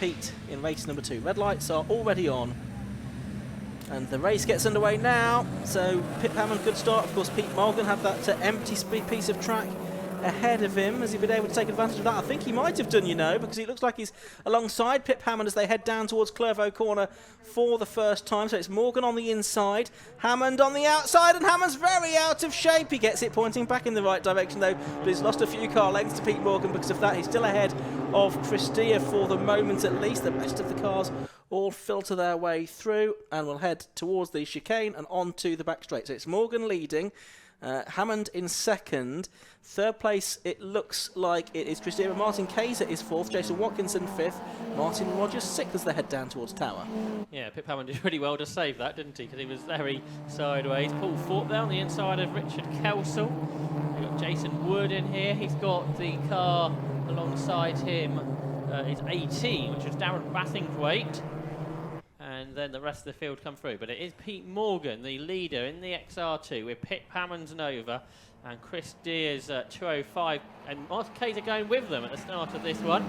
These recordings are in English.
Pete in race number 2. Red lights are already on. And the race gets underway now. So Pip Hammond, good start. Of course, Pete Morgan had that empty piece of track ahead of him. Has he been able to take advantage of that? I think he might have done, you know, because it looks like he's alongside Pip Hammond as they head down towards Clervaux Corner for the first time. So it's Morgan on the inside, Hammond on the outside, and Hammond's very out of shape. He gets it pointing back in the right direction though, but he's lost a few car lengths to Pete Morgan because of that. He's still ahead of Chris Deere for the moment at least. The rest of the cars all filter their way through and will head towards the chicane and onto the back straight. So it's Morgan leading, Hammond in second. Third place, it looks like it is Chris Deere. Martin Kaiser is fourth, Jason Watkinson fifth, Martin Rogers sixth as they head down towards Tower. Yeah, Pip Hammond did really well to save that, didn't he? Because he was very sideways. Paul Thorpe there on the inside of Richard Kelsall. We've got Jason Wood in here. He's got the car alongside him. It's 18, which was Darren Bassingthwaite. And then the rest of the field come through. But it is Pete Morgan, the leader in the XR2, with Pip Hammond's Nova and Chris Deere's 205. And Martin Kaiser going with them at the start of this one.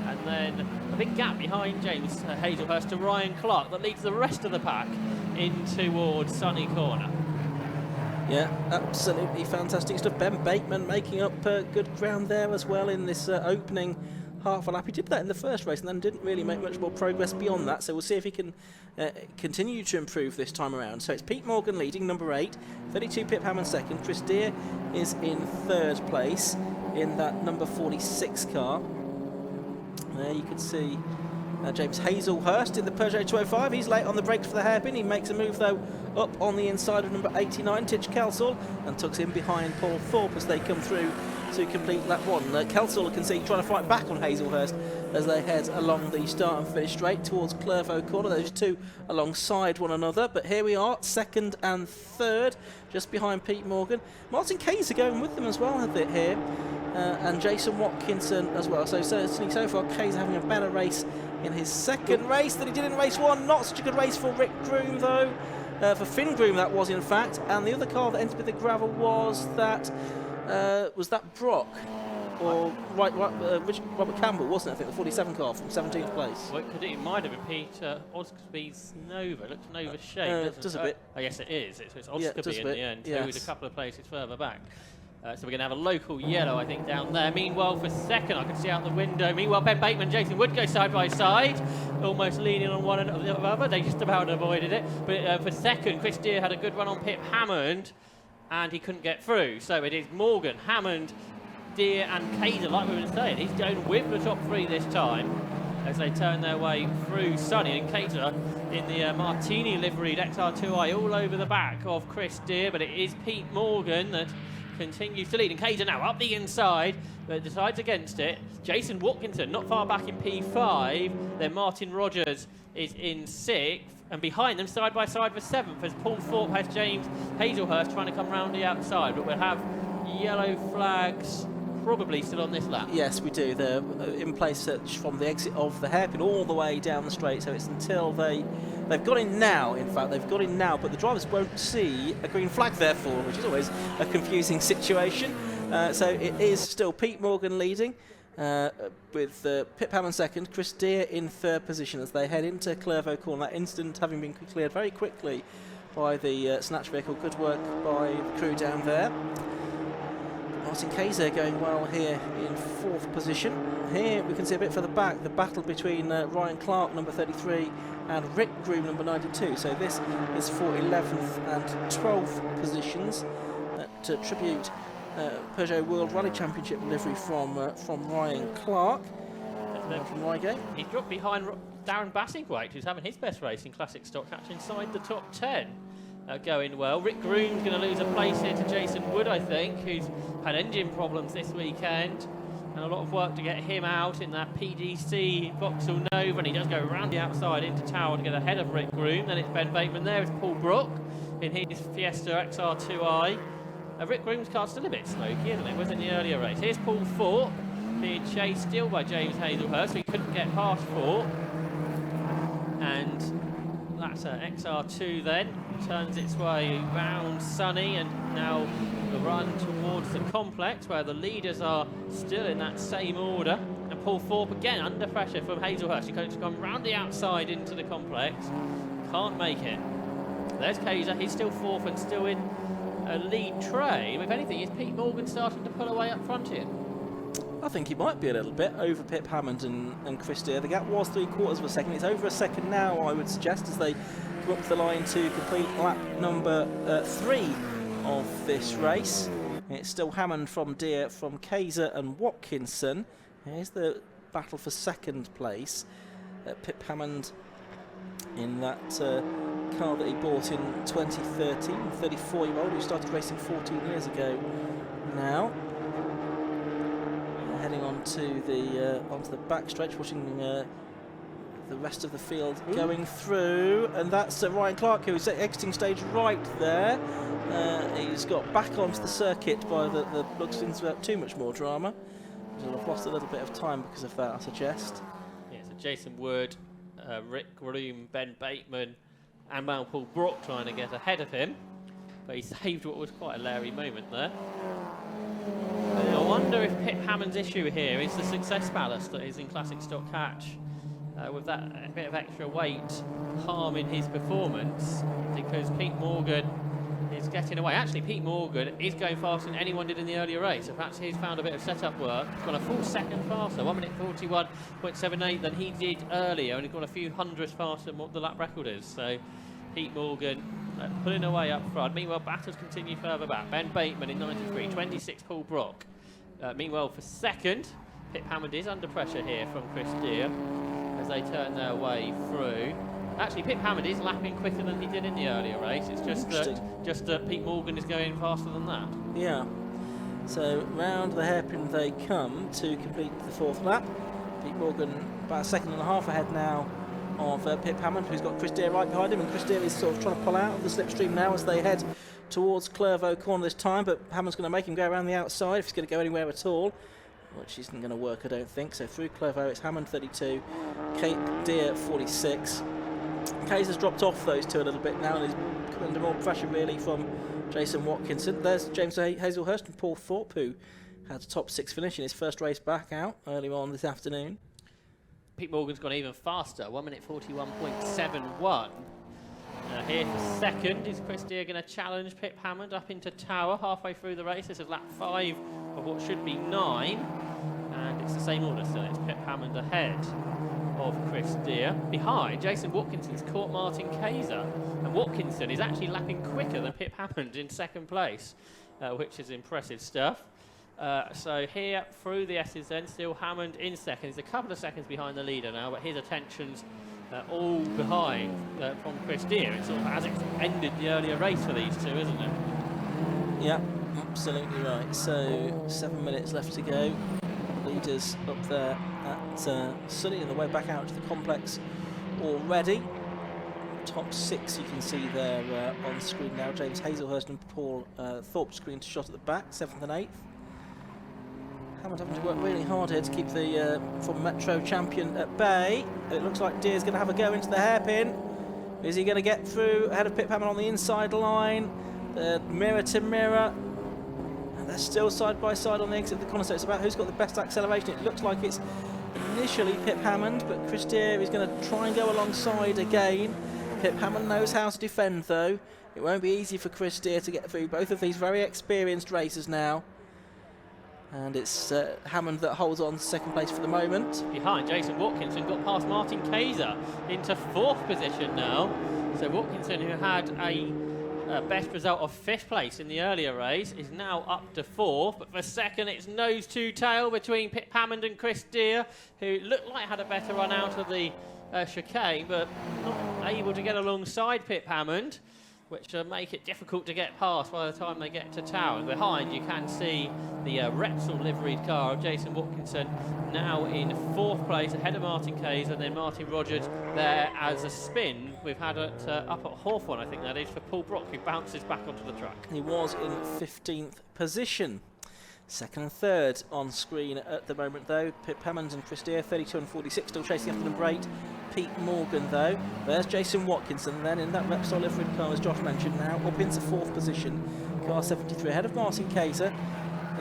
And then a big gap behind James Hazelhurst to Ryan Clark that leads the rest of the pack in towards Sunny Corner. Yeah, absolutely fantastic stuff. Ben Bateman making up good ground there as well in this opening half a lap. He did that in the first race and then didn't really make much more progress beyond that, so we'll see if he can continue to improve this time around. So it's Pete Morgan leading, number 8, 32 Pip Hammond second. Chris Deere is in third place in that number 46 car. There you can see James Hazelhurst in the Peugeot 205. He's late on the brakes for the hairpin. He makes a move though up on the inside of number 89, Titch Kelsall, and tucks in behind Paul Thorpe as they come through to complete lap 1. Kelsall can see trying to fight back on Hazelhurst as they head along the start and finish straight towards Clervaux Corner. Those two alongside one another, but here we are, second and third, just behind Pete Morgan. Martin Kaiser going with them as well here, and Jason Watkinson as well. So certainly so far Kaiser having a better race in his second race than he did in race 1. Not such a good race for Rick Groom though, for Finn Groom that was in fact, and the other car that entered with the gravel was that Brock, or Robert Campbell, wasn't it? I think the 47 car from 17th place. Well, it might have been Peter Oscaby's Nova. It looks Nova shaped, doesn't it? A bit. Oh, yes, it is. It's Oscaby in the end, yes. Who's a couple of places further back. So we're going to have a local yellow, I think, down there. Meanwhile, for second, I can see out the window. Meanwhile, Ben Bateman and Jason Wood go side by side, almost leaning on one and the other. They just about avoided it. But for second, Chris Deere had a good run on Pip Hammond, and he couldn't get through. So it is Morgan, Hammond, Deere and Kaiser, like we were saying. He's going with the top 3 this time as they turn their way through Sunny, and Kaiser in the Martini liveried XR2i all over the back of Chris Deere, but it is Pete Morgan that continues to lead, and Kaiser now up the inside but decides against it. Jason Watkinson not far back in P5, then Martin Rogers is in 6th, and behind them side by side for 7th as Paul Thorpe has James Hazelhurst trying to come round the outside, but we'll have yellow flags probably still on this lap. Yes, we do. They're in place from the exit of the hairpin all the way down the straight, so it's until they've got in now. In fact, they've got in now, but the drivers won't see a green flag therefore, which is always a confusing situation. So it is still Pete Morgan leading, with Pip Hammond second, Chris Deere in third position as they head into Clervaux Corner. That incident having been cleared very quickly by the snatch vehicle. Good work by the crew down there. Martin Kaiser going well here in 4th position. Here we can see a bit further back the battle between Ryan Clark, number 33, and Rick Groom, number 92. So this is for 11th and 12th positions at tribute Peugeot World Rally Championship livery from Ryan Clark from Reigate. He's dropped behind Darren Bassingthwaite, who's having his best race in classic stock, actually inside the top 10. Going well. Rick Groom's going to lose a place here to Jason Wood, I think, who's had engine problems this weekend, and a lot of work to get him out in that PDC Vauxhall Nova, and he does go around the outside into Tower to get ahead of Rick Groom. Then it's Ben Bateman there, it's Paul Brook in his Fiesta XR2i. Rick Groom's car's still a bit smoky, isn't it? Was in the earlier race. Here's Paul Thorpe being chased still by James Hazelhurst, so he couldn't get past Thorpe. And that's XR2 then, turns its way round Sunny, and now the run towards the complex where the leaders are still in that same order. And Paul Thorpe again under pressure from Hazelhurst. He's going to come round the outside into the complex. Can't make it. There's Kaiser. He's still fourth and still in a lead train. If anything, is Pete Morgan starting to pull away up front here? I think he might be a little bit over Pip Hammond and Chris Deere. The gap was 3/4 of a second. It's over a second now, I would suggest, as they come up the line to complete lap number 3 of this race. It's still Hammond from Deere, from Kaiser and Watkinson. Here's the battle for second place. Pip Hammond in that car that he bought in 2013, 34-year-old who started racing 14 years ago now. Heading onto the backstretch, watching the rest of the field going through, and that's Ryan Clark, who's exiting stage right there. He's got back onto the circuit by the looks of things without too much more drama. He'll have lost a little bit of time because of that, I suggest. Yeah, so Jason Wood, Rick Groom, Ben Bateman, and Paul Brook trying to get ahead of him, but he saved what was quite a leery moment there. I wonder if Pip Hammond's issue here is the success ballast that is in Classic Stock Catch. With that bit of extra weight harming his performance, because Pete Morgan is getting away. Actually, Pete Morgan is going faster than anyone did in the earlier race, so perhaps he's found a bit of setup work. He's gone a full second faster, 1 minute 41.78 than he did earlier, and he's gone a few hundredths faster than what the lap record is. So Pete Morgan pulling away up front. Meanwhile, battles continue further back. Ben Bateman in 93, 26 Paul Brook. Meanwhile, for second, Pip Hammond is under pressure here from Chris Deere as they turn their way through. Actually, Pip Hammond is lapping quicker than he did in the earlier race. It's just that Pete Morgan is going faster than that. Yeah. So round the hairpin they come to complete the 4th lap. Pete Morgan about a second and a half ahead now of Pip Hammond, who's got Chris Deere right behind him, and Chris Deere is sort of trying to pull out of the slipstream now as they head towards Clervaux Corner this time, but Hammond's going to make him go around the outside if he's going to go anywhere at all, which isn't going to work, I don't think. So through Clervaux, it's Hammond 32, Deere 46. Kaiser's dropped off those two a little bit now, and he's under more pressure really from Jason Watkinson. There's James Hazelhurst and Paul Thorpe, who had a top 6 finish in his first race back out earlier on this afternoon. Pete Morgan's gone even faster, 1 minute 41.71. Here for second is Chris Deere going to challenge Pip Hammond up into Tower halfway through the race. This is lap 5 of what should be 9, and it's the same order still. It's Pip Hammond ahead of Chris Deere. Behind, Jason Watkinson's caught Martin Kaiser, and Watkinson is actually lapping quicker than Pip Hammond in second place, which is impressive stuff. So here through the S's then, still Hammond in second. He's a couple of seconds behind the leader now, but his attention's all behind from Chris Deere. It's sort of as it's ended the earlier race for these two, isn't it? Yeah, absolutely right. So 7 minutes left to go. Leaders up there at Sully on the way back out to the complex already. Top 6 you can see there on screen now. James Hazelhurst and Paul Thorpe screen to shot at the back, 7th and 8th. Hammond having to work really hard here to keep the from Metro champion at bay. It looks like Deere's going to have a go into the hairpin. Is he going to get through ahead of Pip Hammond on the inside line? Mirror to mirror. And they're still side by side on the exit of the corner, so it's about who's got the best acceleration. It looks like it's initially Pip Hammond, but Chris Deere is going to try and go alongside again. Pip Hammond knows how to defend though. It won't be easy for Chris Deere to get through both of these very experienced racers now. And it's Hammond that holds on to second place for the moment. Behind, Jason Watkinson got past Martin Kaiser into 4th position now. So Watkinson, who had a best result of 5th place in the earlier race, is now up to 4th. But for second, it's nose to tail between Pip Hammond and Chris Deere, who looked like had a better run out of the chicane, but not able to get alongside Pip Hammond, which make it difficult to get past by the time they get to Tower. And behind, you can see the Repsol liveried car of Jason Watkinson now in 4th place ahead of Martin Kayes, and then Martin Rogers there as a spin. We've had it up at Hawthorne, I think that is, for Paul Brook, who bounces back onto the track. He was in 15th position. Second and third on screen at the moment though. Pip Hammond and Chris Deere, 32 and 46, still chasing after number 8. Pete Morgan though. There's Jason Watkinson then in that Repsol liveried car, as Josh mentioned, now up into 4th position. Car 73 ahead of Martin Kaiser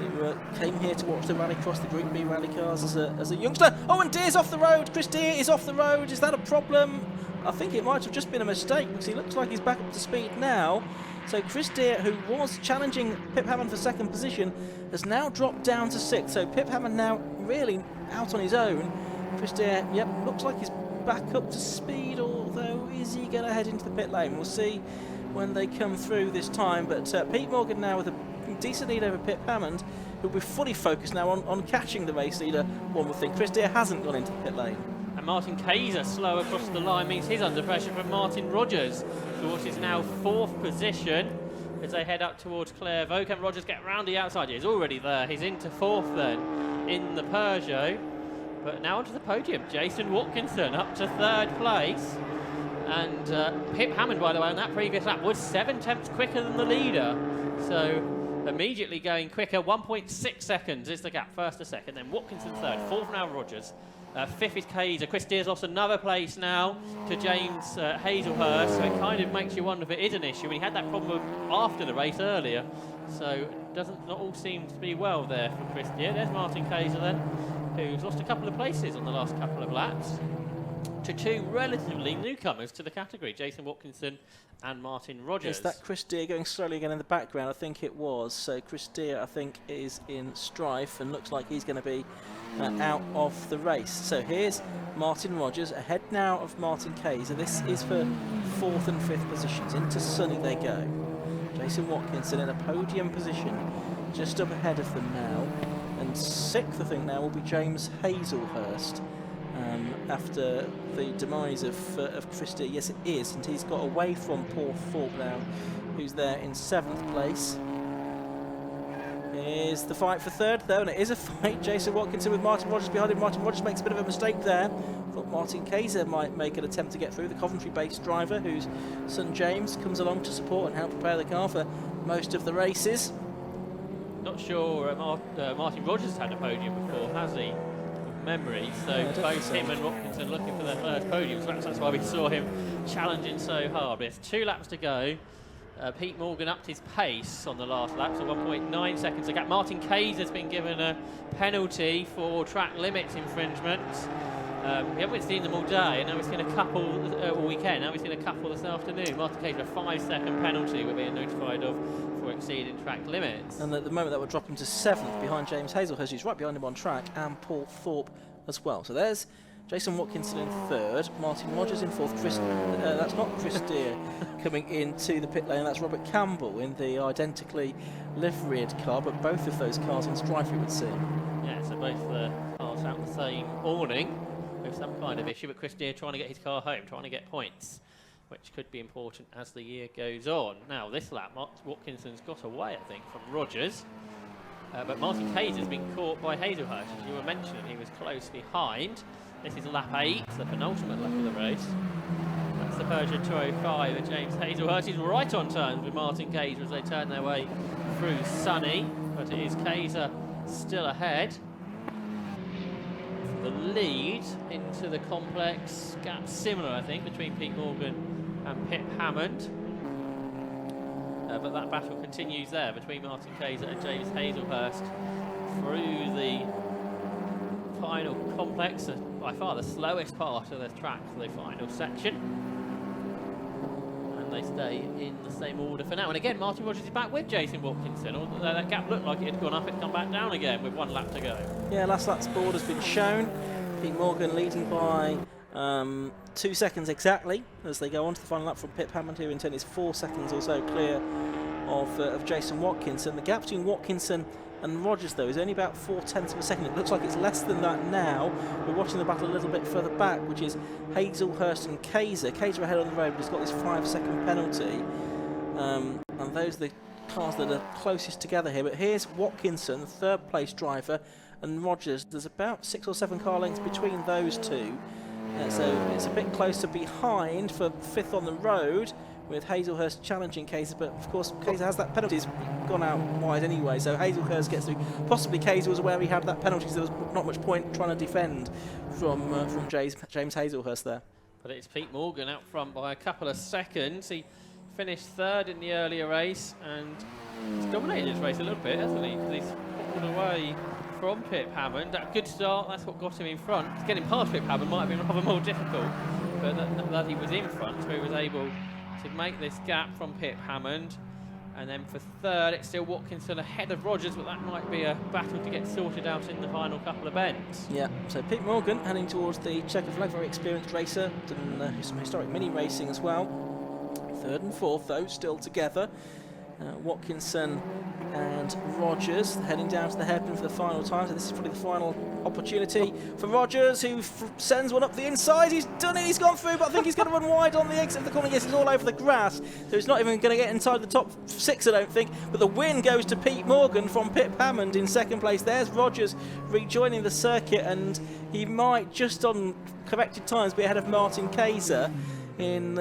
who came here to watch the Rallycross, the Group B rally cars as a youngster. Oh, and Deere's off the road. Chris Deere is off the road. Is that a problem? I think it might have just been a mistake because he looks like he's back up to speed now. So Chris Deere, who was challenging Pip Hammond for second position, has now dropped down to 6th. So Pip Hammond now really out on his own. Chris Deere, yep, looks like he's back up to speed, although is he going to head into the pit lane? We'll see when they come through this time. But Pete Morgan now with a decent lead over Pip Hammond, who'll be fully focused now on catching the race leader, one would think. Chris Deere hasn't gone into the pit lane. And Martin Kayser slow across the line means he's under pressure from Martin Rogers, which is now 4th position as they head up towards Clairvaux. Can Rogers get round the outside? He's already there. He's into 4th then in the Peugeot. But now onto the podium. Jason Watkinson up to 3rd place. And Pip Hammond, by the way, on that previous lap was 7/10 quicker than the leader. So immediately going quicker. 1.6 seconds is the gap, 1st to 2nd. Then Watkinson 3rd. 4th now Rogers. 5th is Kayser. Chris Deere's lost another place now to James Hazelhurst, so it kind of makes you wonder if it is an issue. He had that problem after the race earlier, so doesn't not all seem to be well there for Chris Deere. There's Martin Kayser then, who's lost a couple of places on the last couple of laps to 2 relatively newcomers to the category, Jason Watkinson and Martin Rogers. Is that Chris Deere going slowly again in the background? I think it was. So Chris Deere, I think, is in strife and looks like he's going to be out of the race. So here's Martin Rogers ahead now of Martin Kayser. This is for 4th and 5th positions. Into Sunny they go. Jason Watkinson in a podium position just up ahead of them now. And 6th, I think, now will be James Hazelhurst. After the demise of Chris Deere. Yes, it is, and he's got away from Paul Thorpe now, who's there in 7th place. Here's the fight for 3rd, though, and it is a fight. Jason Watkinson with Martin Rogers behind him. Martin Rogers makes a bit of a mistake there. Thought Martin Kayser might make an attempt to get through. The Coventry-based driver, whose son James comes along to support and help prepare the car for most of the races. Not sure Martin Rogers has had a podium before, has he? Memory, so both him and Watkinson looking for their first podiums. Perhaps that's why we saw him challenging so hard. But it's 2 laps to go. Pete Morgan upped his pace on the last lap, so 1.9 seconds a gap. Martin Kayser's been given a penalty for track limits infringement. We haven't seen them all day, and now we've seen a couple all weekend. Now we've seen a couple this afternoon. Martin Kayser, a 5-second penalty we're being notified of for exceeding track limits. And at the moment that would drop him to 7th behind James Hazelhurst, who's right behind him on track, and Paul Thorpe as well. So there's Jason Watkinson in 3rd, Martin Rogers in 4th. That's not Chris Deere coming into the pit lane. That's Robert Campbell in the identically liveried car, but both of those cars in strife, it would seem. Yeah, so both cars out the same morning with some kind of issue, but Chris Deere trying to get his car home, trying to get points, which could be important as the year goes on. Now, this lap, Watkinson's got away, I think, from Rogers. But Martin Kayser's been caught by Hazelhurst. As you were mentioning, he was close behind. This is lap 8, the penultimate lap of the race. That's the Peugeot 205 and James Hazelhurst is right on terms with Martin Kayser as they turn their way through Sunny. But it is Kayser still ahead. The lead into the complex gap similar, I think, between Pete Morgan and Pip Hammond. But that battle continues there between Martin Kayser and James Hazelhurst through the final complex, by far the slowest part of the track for the final section. And they stay in the same order for now. And again, Martin Rogers is back with Jason Watkinson. Although that gap looked like it had gone up, it's come back down again with 1 lap to go. Yeah, last lap's board has been shown. Pete Morgan leading by 2 seconds exactly as they go on to the final lap from Pip Hammond, who in turn is 4 seconds or so clear of Jason Watkinson. The gap between Watkinson and Rogers, though, is only about 0.4 of a second. It looks like it's less than that now. We're watching the battle a little bit further back, which is Hazelhurst and Kayser. Kayser ahead on the road, but he's got this 5-second penalty. And those are the cars that are closest together here. But here's Watkinson, the 3rd place driver, and Rogers. There's about 6 or 7 car lengths between those two. So it's a bit closer behind for 5th on the road, with Hazelhurst challenging Kayser, but of course Kayser has that penalty. He's gone out wide anyway, so Hazelhurst gets through. Possibly Kayser was aware he had that penalty, so there was not much point trying to defend from James Hazelhurst there. But it's Pete Morgan out front by a couple of seconds. He finished 3rd in the earlier race, and he's dominated his race a little bit, hasn't he? Because he's pulled away from Pip Hammond. A good start, that's what got him in front. Getting past Pip Hammond might have been rather more difficult, but that he was in front, so he was able to make this gap from Pip Hammond. And then for third, it's still Watkinson ahead of Rogers, but that might be a battle to get sorted out in the final couple of bends. Yeah, so Pete Morgan heading towards the checkered flag, very experienced racer, done some historic mini racing as well. Third and fourth, though, still together. Watkinson and Rogers heading down to the hairpin for the final time, so this is probably the final opportunity for Rogers, who sends one up the inside. He's done it, he's gone through, but I think he's going to run wide on the exit of the corner. Yes, he's all over the grass, so he's not even going to get inside the top 6, I don't think. But the win goes to Pete Morgan from Pip Hammond in second place. There's Rogers rejoining the circuit, and he might, just on corrected times, be ahead of Martin Kayser in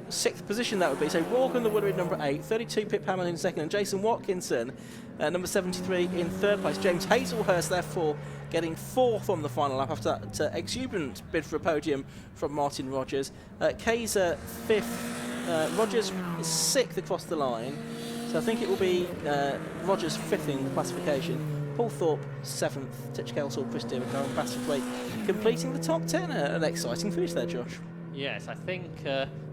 6th position, that would be. So Morgan the winner in number 8, 32 Pip Hammond in second, and Jason Watkinson number 73 in third place. James Hazelhurst therefore getting 4th on the final lap after that exuberant bid for a podium from Martin Rogers. Kayser 5th, Rogers is 6th across the line, so I think it will be Rogers 5th in the classification. Paul Thorpe 7th, Titch Kelsall, Chris Deere and Darren Bassingthwaite completing the top 10. An exciting finish there, Josh. Yes, I think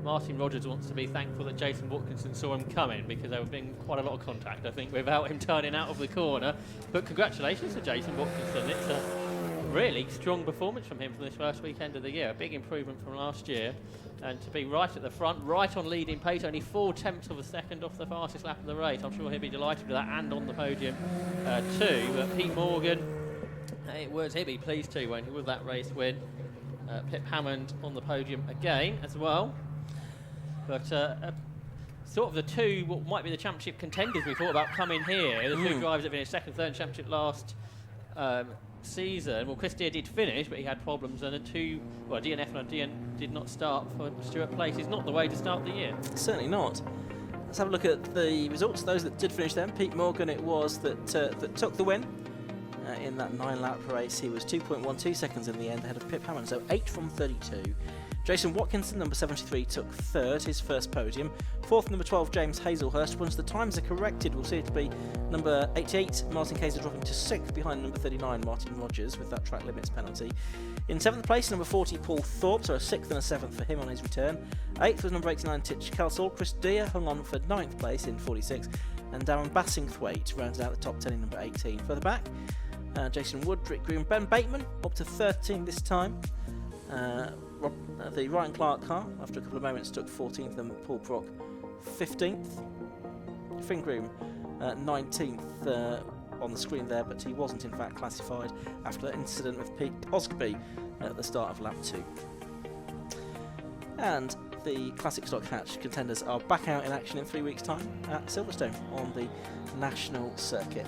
Martin Rogers wants to be thankful that Jason Watkinson saw him coming, because there would have been quite a lot of contact, I think, without him turning out of the corner. But congratulations to Jason Watkinson. It's a really strong performance from him for this first weekend of the year. A big improvement from last year. And to be right at the front, right on leading pace, only 4/10 of a second off the fastest lap of the race. I'm sure he'll be delighted with that, and on the podium too. But Pete Morgan, he'll be pleased too, won't he, with that race win. Pip Hammond on the podium again as well. But sort of the two, what might be the championship contenders we thought about coming here. The two drivers that finished second, third in championship last season. Well, Chris Deere did finish, but he had problems, and DNF and DN did not start for Stuart Place. It's not the way to start the year. Certainly not. Let's have a look at the results. Those that did finish then. Pete Morgan it was that took the win. In that 9-lap race, he was 2.12 seconds in the end ahead of Pip Hammond, so 8 from 32. Jason Watkinson, number 73, took third, his first podium. Fourth, number 12, James Hazelhurst. Once the times are corrected, we'll see it to be number 88, Martin Kayser, dropping to 6th behind number 39, Martin Rogers, with that track limits penalty. In 7th place, number 40, Paul Thorpe, so a 6th and a 7th for him on his return. 8th was number 89, Titch Kelsall. Chris Deere hung on for 9th place in 46, and Darren Bassingthwaite rounded out the top 10 in number 18. Further back, Jason Wood, Rick Green, Ben Bateman up to 13 this time. The Ryan Clark car, after a couple of moments, took 14th, and Paul Brock 15th. Finn Groom 19th on the screen there, but he wasn't in fact classified after that incident with Pete Osby at the start of lap 2. And the Classic Stock Hatch contenders are back out in action in 3 weeks' time at Silverstone on the national circuit.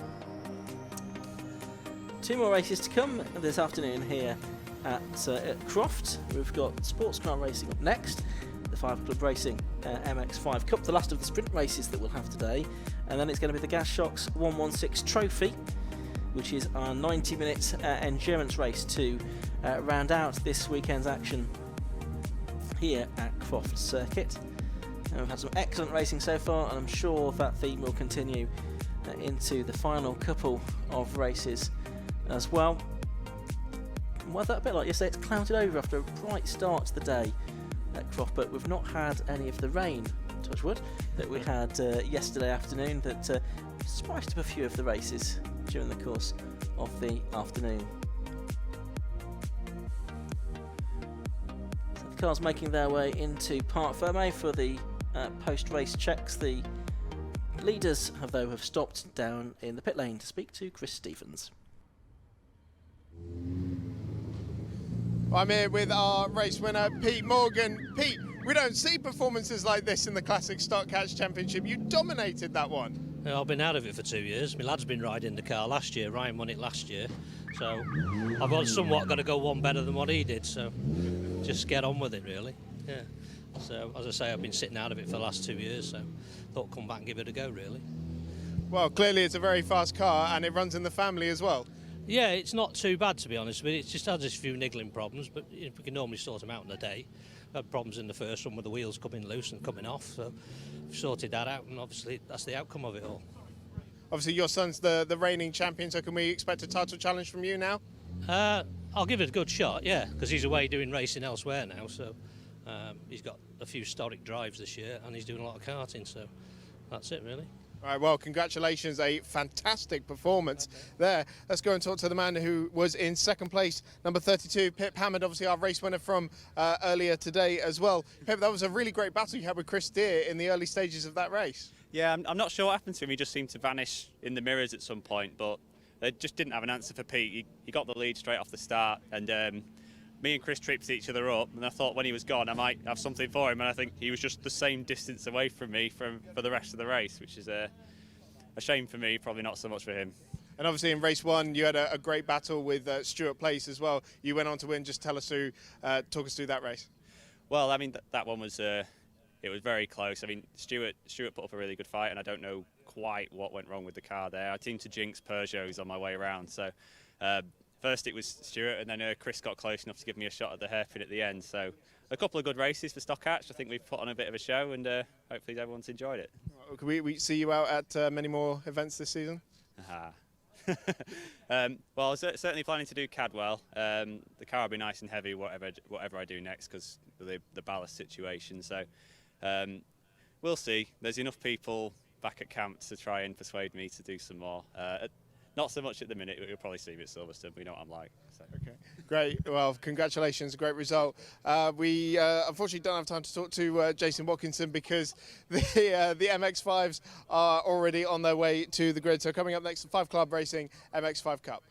2 more races to come this afternoon here at Croft. We've got sports car racing up next, the 5 Club Racing MX5 Cup, the last of the sprint races that we'll have today, and then it's going to be the Gas Shocks 116 Trophy, which is our 90-minute endurance race to round out this weekend's action here at Croft Circuit. And we've had some excellent racing so far, and I'm sure that theme will continue into the final couple of races as well. Weather a bit like yesterday, it's clouded over after a bright start to the day at Croft, but we've not had any of the rain, touch wood, that we had yesterday afternoon that spiced up a few of the races during the course of the afternoon. So the cars making their way into Parc Fermé for the post-race checks. The leaders have stopped down in the pit lane to speak to Chris Stevens. I'm here with our race winner, Pete Morgan. Pete, we don't see performances like this in the Classic Stock Catch Championship. You dominated that one. I've been out of it for 2 years. My lad's been riding the car last year. Ryan won it last year. So I've somewhat got to go one better than what he did. So just get on with it, really. Yeah. So, as I say, I've been sitting out of it for the last 2 years. So thought come back and give it a go, really. Well, clearly it's a very fast car and it runs in the family as well. Yeah, it's not too bad, to be honest with you. It just has a few niggling problems, but we can normally sort them out in a day. We had problems in the first one with the wheels coming loose and coming off, so we've sorted that out, and obviously that's the outcome of it all. Obviously, your son's the reigning champion, so can we expect a title challenge from you now? I'll give it a good shot, yeah, because he's away doing racing elsewhere now, so he's got a few historic drives this year and he's doing a lot of karting, so that's it really. All right, well, congratulations, a fantastic performance there. Let's go and talk to the man who was in second place, number 32, Pip Hammond, obviously our race winner from earlier today as well. Pip, that was a really great battle you had with Chris Deere in the early stages of that race. Yeah, I'm not sure what happened to him. He just seemed to vanish in the mirrors at some point, but they just didn't have an answer for Pete. He got the lead straight off the start, and me and Chris tripped each other up, and I thought when he was gone I might have something for him, and I think he was just the same distance away from me for the rest of the race, which is a shame for me, probably not so much for him. And obviously in race one you had a great battle with Stuart Place as well. You went on to win. Just talk us through that race. Well, I mean that one was it was very close. I mean Stuart put up a really good fight, and I don't know quite what went wrong with the car there. I seemed to jinx Peugeots on my way around, so first it was Stuart, and then Chris got close enough to give me a shot at the hairpin at the end. So a couple of good races for Stock Hatch. I think we've put on a bit of a show, and hopefully everyone's enjoyed it. Can we see you out at many more events this season? Well, I was certainly planning to do Cadwell. The car will be nice and heavy, whatever I do next, because the ballast situation. So we'll see. There's enough people back at camp to try and persuade me to do some more. Not so much at the minute. You'll probably see me at Silverstone. We know what I'm like. So. Okay, great. Well, congratulations, great result. We unfortunately don't have time to talk to Jason Watkinson because the MX-5s are already on their way to the grid. So coming up next, 5 Club Racing MX-5 Cup.